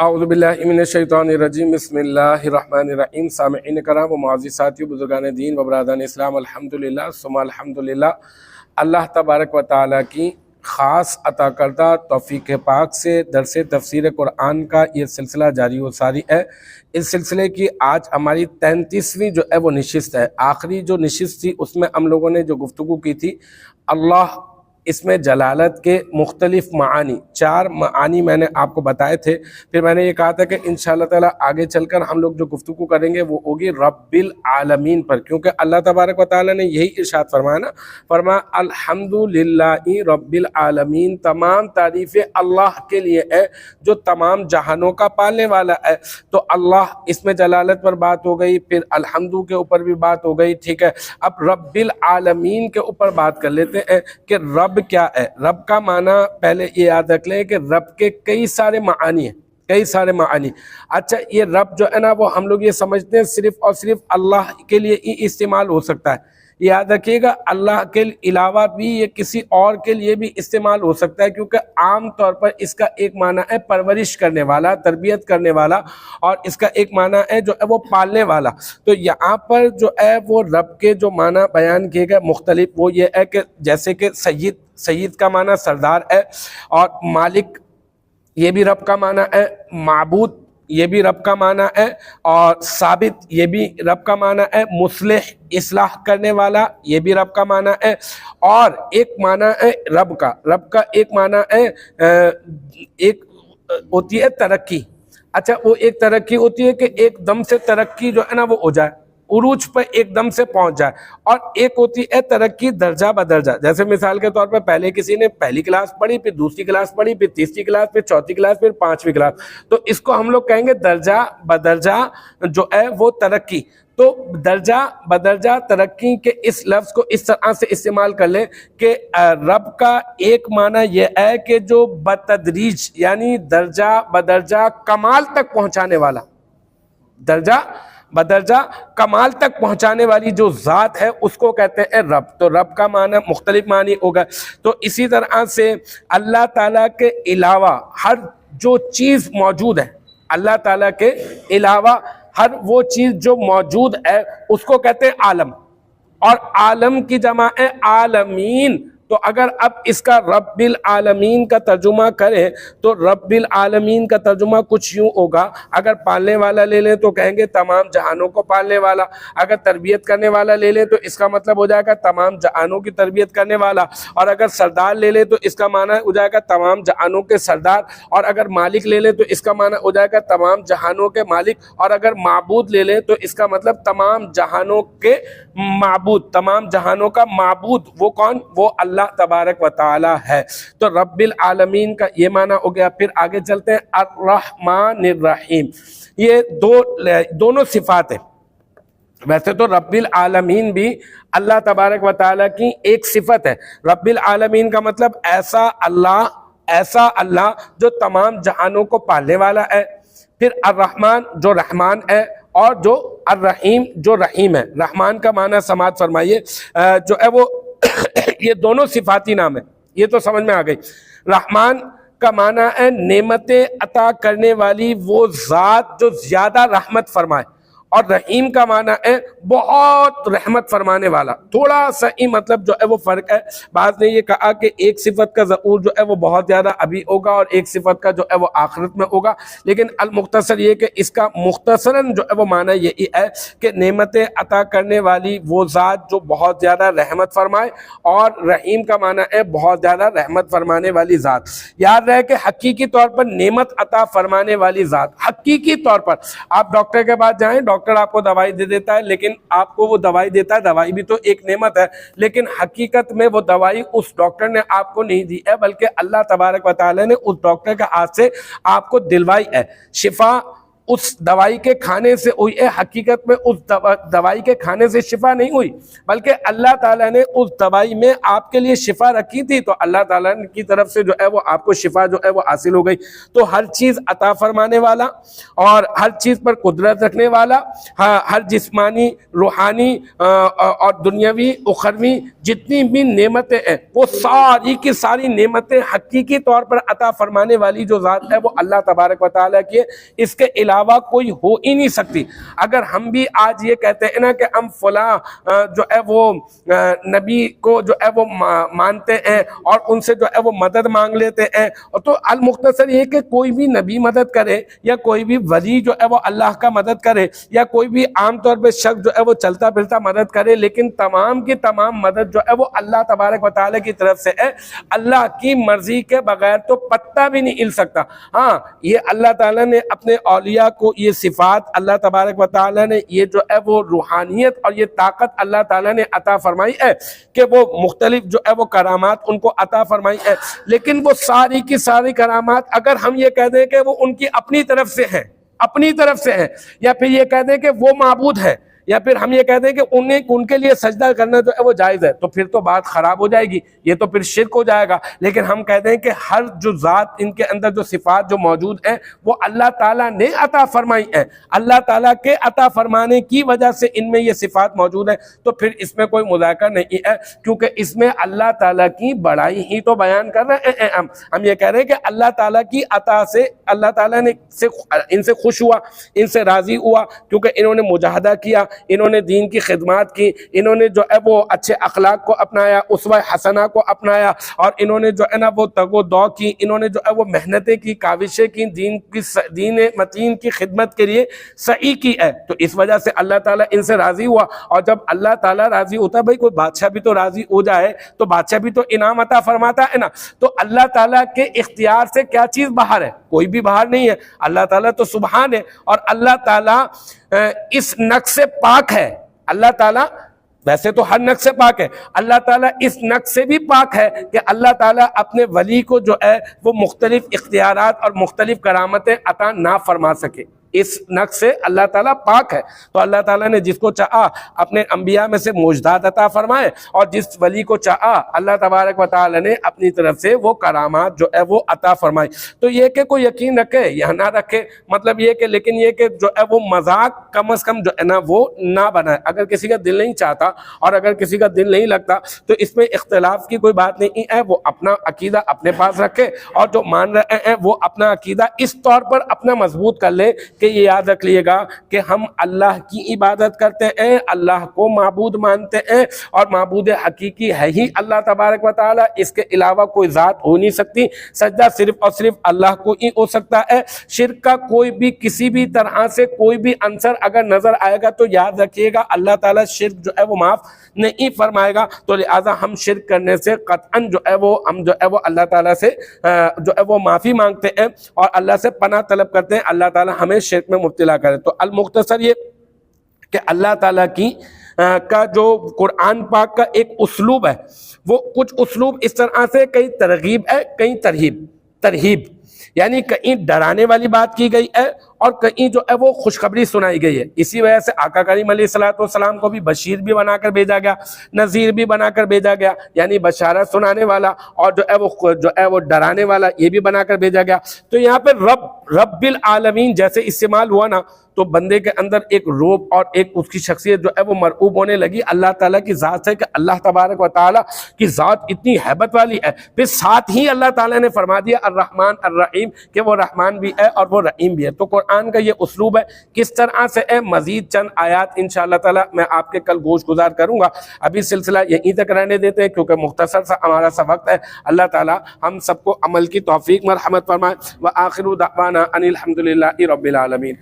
اعوذ باللہ من الشیطان الرجیم بسم اللہ الرحمن الرحیم۔ سامعین کرام و معزز ساتھیو، بزرگان دین و برادران اسلام، الحمدللہ ثم الحمدللہ، اللہ تبارک و تعالیٰ کی خاص عطا کردہ توفیق پاک سے درس تفسیر قرآن کا یہ سلسلہ جاری و ساری ہے۔ اس سلسلے کی آج ہماری 33ویں جو ہے وہ نشست ہے۔ آخری جو نشست تھی اس میں ہم لوگوں نے جو گفتگو کی تھی، اللہ اس میں جلالت کے مختلف معانی، 4 معانی میں نے آپ کو بتائے تھے۔ پھر میں نے یہ کہا تھا کہ انشاءاللہ تعالی آگے چل کر ہم لوگ جو گفتگو کریں گے وہ ہوگی رب العالمین پر، کیونکہ اللہ تبارک و تعالی نے یہی ارشاد فرمایا نا، فرمایا الحمدللہ رب العالمین، تمام تعریفیں اللہ کے لیے ہے جو تمام جہانوں کا پالنے والا ہے۔ تو اللہ اس میں جلالت پر بات ہو گئی، پھر الحمدو کے اوپر بھی بات ہو گئی، ٹھیک ہے۔ اب رب العالمین کے اوپر بات کر لیتے ہیں کہ رب کیا ہے۔ رب کا معنی پہلے یہ یاد رکھ لیں کہ رب کے کئی سارے معانی ہیں، کئی سارے معانی۔ اچھا، یہ رب جو ہے نا وہ ہم لوگ یہ سمجھتے ہیں صرف اور صرف اللہ کے لیے ہی استعمال ہو سکتا ہے۔ یاد رکھیے گا اللہ کے علاوہ بھی یہ کسی اور کے لیے بھی استعمال ہو سکتا ہے، کیونکہ عام طور پر اس کا ایک معنی ہے پرورش کرنے والا، تربیت کرنے والا، اور اس کا ایک معنی ہے جو ہے وہ پالنے والا۔ تو یہاں پر جو ہے وہ رب کے جو معنی بیان کیے گئے مختلف، وہ یہ ہے کہ جیسے کہ سید کا معنی سردار ہے، اور مالک یہ بھی رب کا معنی ہے، معبود یہ بھی رب کا معنی ہے، اور ثابت یہ بھی رب کا معنی ہے، مصلح اصلاح کرنے والا یہ بھی رب کا معنی ہے، اور ایک معنی ہے رب کا ایک معنی ہے ایک ہوتی ہے ترقی۔ اچھا، وہ ایک ترقی ہوتی ہے کہ ایک دم سے ترقی جو ہے نا وہ ہو جائے، عروج پر ایک دم سے پہنچ جائے، اور ایک ہوتی ہے ترقی درجہ بدرجہ۔ جیسے مثال کے طور پر پہلے کسی نے پہلی کلاس پڑھی، پھر دوسری کلاس پڑھی، پھر تیسری کلاس، پھر چوتھی کلاس، پھر 5ویں کلاس، تو اس کو ہم لوگ کہیں گے درجہ بدرجہ جو ہے وہ ترقی۔ تو درجہ بدرجہ ترقی کے اس لفظ کو اس طرح سے استعمال کر لیں کہ رب کا ایک معنی یہ ہے کہ جو بتدریج یعنی درجہ بدرجہ کمال تک پہنچانے والا، درجہ بدرجہ کمال تک پہنچانے والی جو ذات ہے اس کو کہتے ہیں رب۔ تو رب کا معنی مختلف معنی ہوگا۔ تو اسی طرح سے اللہ تعالیٰ کے علاوہ ہر جو چیز موجود ہے، اللہ تعالیٰ کے علاوہ ہر وہ چیز جو موجود ہے اس کو کہتے ہیں عالم، اور عالم کی جمع ہے عالمین۔ تو اگر اب اس کا رب العالمین کا ترجمہ کریں تو رب العالمین کا ترجمہ کچھ یوں ہوگا، اگر پالنے والا لے لیں تو کہیں گے تمام جہانوں کو پالنے والا، اگر تربیت کرنے والا لے لیں تو اس کا مطلب ہو جائے گا تمام جہانوں کی تربیت کرنے والا، اور اگر سردار لے لیں تو اس کا معنی ہو جائے گا تمام جہانوں کے سردار، اور اگر مالک لے لیں تو اس کا معنی ہو جائے گا تمام جہانوں کے مالک، اور اگر معبود لے لیں تو اس کا مطلب تمام جہانوں کے معبود، تمام جہانوں کا معبود وہ کون؟ وہ اللہ تبارک و تعالی ہے۔ تو رب العالمین کا یہ معنی ہو گیا۔ پھر آگے چلتے ہیں الرحمن الرحیم، یہ دونوں صفات ہیں۔ ویسے تو رب العالمین بھی اللہ تبارک و تعالی کی ایک صفت ہے۔ رب العالمین کا مطلب ایسا اللہ جو تمام جہانوں کو پالنے والا ہے۔ پھر الرحمن جو رحمان ہے، اور جو الرحیم جو رحیم ہے۔ رحمان کا معنی سماعت فرمائیے جو ہے وہ یہ دونوں صفاتی نام ہے، یہ تو سمجھ میں آ گئی۔ رحمان کا معنی ہے نعمتیں عطا کرنے والی وہ ذات جو زیادہ رحمت فرمائے، اور رحیم کا معنی ہے بہت رحمت فرمانے والا۔ تھوڑا سا ہی مطلب جو ہے وہ فرق ہے۔ بعض نے یہ کہا کہ ایک صفت کا ظہور جو ہے وہ بہت زیادہ ابھی ہوگا، اور ایک صفت کا جو ہے وہ آخرت میں ہوگا، لیکن المختصر یہ کہ اس کا مختصراً جو ہے وہ معنی یہی ہے کہ نعمتیں عطا کرنے والی وہ ذات جو بہت زیادہ رحمت فرمائے، اور رحیم کا معنی ہے بہت زیادہ رحمت فرمانے والی ذات۔ یاد رہے کہ حقیقی طور پر نعمت عطا فرمانے والی ذات، حقیقی طور پر آپ ڈاکٹر کے پاس جائیں، ڈاکٹر آپ کو دوائی دے دیتا ہے، لیکن آپ کو وہ دوائی دیتا ہے، دوائی بھی تو ایک نعمت ہے، لیکن حقیقت میں وہ دوائی اس ڈاکٹر نے آپ کو نہیں دی ہے، بلکہ اللہ تبارک و تعالی نے اس ڈاکٹر کے ہاتھ سے آپ کو دلوائی ہے۔ شفا اس دوائی کے کھانے سے ہوئی ہے، حقیقت میں اس دوائی کے کھانے سے شفا نہیں ہوئی، بلکہ اللہ تعالیٰ نے اس دوائی میں آپ کے لیے شفا رکھی تھی، تو اللہ تعالیٰ کی طرف سے جو ہے وہ آپ کو شفا جو ہے وہ حاصل ہو گئی۔ تو ہر چیز عطا فرمانے والا اور ہر چیز پر قدرت رکھنے والا، ہر جسمانی، روحانی اور دنیاوی اخروی جتنی بھی نعمتیں ہیں، وہ ساری کی ساری نعمتیں حقیقی طور پر عطا فرمانے والی جو ذات ہے وہ اللہ تبارک و تعالیٰ کی ہے، اس کے علاوہ کوئی ہو ہی نہیں سکتی۔ اگر ہم بھی آج یہ کہتے ہیں نا کہ ہم فلاں جو ہے وہ نبی کو جو ہے وہ مانتے ہیں اور ان سے جو ہے وہ مدد مانگ لیتے ہیں، تو المختصر یہ کہ کوئی بھی نبی مدد کرے یا کوئی بھی ولی جو ہے وہ اللہ کا مدد کرے یا کوئی بھی عام طور پہ شخص جو ہے وہ چلتا پھرتا مدد کرے، لیکن تمام کی تمام مدد جو ہے وہ اللہ تبارک و تعالیٰ کی طرف سے ہے۔ اللہ کی مرضی کے بغیر تو پتہ بھی نہیں ہل سکتا۔ ہاں، یہ اللہ تعالیٰ نے اپنے اولیاء کو یہ صفات، اللہ تبارک و تعالیٰ نے یہ جو ہے وہ روحانیت اور یہ طاقت اللہ تعالیٰ نے عطا فرمائی ہے کہ وہ مختلف جو ہے وہ کرامات ان کو عطا فرمائی ہے، لیکن وہ ساری کی ساری کرامات اگر ہم یہ کہہ دیں کہ وہ ان کی اپنی طرف سے ہیں، اپنی طرف سے ہیں، یا پھر یہ کہہ دیں کہ وہ معبود ہے، یا پھر ہم یہ کہتے ہیں کہ ان کے لیے سجدہ کرنا جو ہے وہ جائز ہے، تو پھر تو بات خراب ہو جائے گی، یہ تو پھر شرک ہو جائے گا۔ لیکن ہم کہتے ہیں کہ ہر جو ذات ان کے اندر جو صفات جو موجود ہیں وہ اللہ تعالیٰ نے عطا فرمائی ہیں، اللہ تعالیٰ کے عطا فرمانے کی وجہ سے ان میں یہ صفات موجود ہیں، تو پھر اس میں کوئی مذاکرہ نہیں ہے، کیونکہ اس میں اللہ تعالیٰ کی بڑائی ہی تو بیان کر رہے ہیں۔ ہم یہ کہہ رہے ہیں کہ اللہ تعالیٰ کی عطا سے اللہ تعالیٰ نے ان سے خوش ہوا، ان سے راضی ہوا، کیونکہ انہوں نے مجاہدہ کیا، انہوں نے دین کی خدمات کی، انہوں نے جو ہے وہ اچھے اخلاق کو اپنایا، اسوہ حسنہ کو اپنایا، اور انہوں نے جو ہے نا وہ تگ و دو کی، انہوں نے جو ہے وہ محنتیں کی، کاوشیں کی، دین متین کی خدمت کے لیے سعی کی ہے، تو اس وجہ سے اللہ تعالیٰ ان سے راضی ہوا۔ اور جب اللہ تعالیٰ راضی ہوتا ہے، بھائی کوئی بادشاہ بھی تو راضی ہو جائے تو بادشاہ بھی تو انعام عطا فرماتا ہے نا، تو اللہ تعالیٰ کے اختیار سے کیا چیز باہر ہے؟ کوئی بھی باہر نہیں ہے، اللہ تعالیٰ تو سبحان ہے، اور اللہ تعالیٰ اس نقص سے پاک ہے۔ اللہ تعالیٰ ویسے تو ہر نقص سے پاک ہے، اللہ تعالیٰ اس نقص سے بھی پاک ہے کہ اللہ تعالیٰ اپنے ولی کو جو ہے وہ مختلف اختیارات اور مختلف کرامتیں عطا نہ فرما سکے، اس نقص سے اللہ تعالیٰ پاک ہے۔ تو اللہ تعالیٰ نے جس کو چاہا اپنے انبیاء میں سے معجزات عطا فرمائے، اور جس ولی کو چاہا اللہ تبارک و تعالیٰ نے اپنی طرف سے وہ کرامات جو ہے وہ عطا فرمائی۔ تو یہ کہ کوئی یقین رکھے یا نہ رکھے، مطلب یہ کہ لیکن یہ کہ جو ہے وہ مذاق کم از کم جو ہے نا وہ نہ بنائے۔ اگر کسی کا دل نہیں چاہتا اور اگر کسی کا دل نہیں لگتا تو اس میں اختلاف کی کوئی بات نہیں ہے، وہ اپنا عقیدہ اپنے پاس رکھے، اور جو مان رہے ہیں وہ اپنا عقیدہ اس طور پر اپنا مضبوط کر لے کہ یہ یاد رکھ لیے گا کہ ہم اللہ کی عبادت کرتے ہیں، اللہ کو معبود مانتے ہیں، اور معبود حقیقی ہے ہی اللہ تبارک و تعالی، اس کے علاوہ کوئی ذات ہو نہیں سکتی، سجدہ صرف اور صرف اللہ کو ہی ہو سکتا ہے۔ شرک کا کوئی بھی کسی بھی طرح سے کوئی بھی عنصر اگر نظر آئے گا تو یاد رکھیے گا اللہ تعالیٰ شرک جو ہے وہ معاف نہیں فرمائے گا، تو لہٰذا ہم شرک کرنے سے قطعاً جو ہے وہ ہم جو ہے وہ اللہ تعالیٰ سے جو ہے وہ معافی مانگتے ہیں اور اللہ سے پناہ طلب کرتے ہیں، اللہ تعالیٰ ہمیں شرک میں مبتلا کرے۔ تو المختصر یہ کہ اللہ تعالیٰ کی کا جو قرآن پاک کا ایک اسلوب ہے، وہ کچھ اسلوب اس طرح سے کئی ترغیب ہے، کئی ترہیب، یعنی کہیں ڈرانے والی بات کی گئی ہے اور کہیں جو ہے وہ خوشخبری سنائی گئی ہے۔ اسی وجہ سے آقا کریم علیہ السلام کو بھی بشیر بھی بنا کر بھیجا گیا، نذیر بھی بنا کر بھیجا گیا، یعنی بشارت سنانے والا اور جو ہے وہ ڈرانے والا، یہ بھی بنا کر بھیجا گیا۔ تو یہاں پہ رب العالمین جیسے استعمال ہوا نا، تو بندے کے اندر ایک روب اور ایک اس کی شخصیت جو ہے وہ مرعوب ہونے لگی اللہ تعالیٰ کی ذات سے، کہ اللہ تبارک و تعالیٰ کی ذات اتنی ہیبت والی ہے۔ پھر ساتھ ہی اللہ تعالیٰ نے فرما دیا الرحمن الرحیم، کہ وہ رحمان بھی ہے اور وہ رحیم بھی ہے۔ تو قرآن کا یہ اسلوب ہے، کس طرح سے ہے، مزید چند آیات انشاءاللہ تعالیٰ میں آپ کے کل گوش گزار کروں گا۔ ابھی سلسلہ یہیں تک رہنے دیتے ہیں کیونکہ مختصر سا ہمارا سا وقت ہے۔ اللہ تعالیٰ ہم سب کو عمل کی توفیق مرحمت فرمائے۔ وآخر دعوانا ان الحمدللہ رب العالمین۔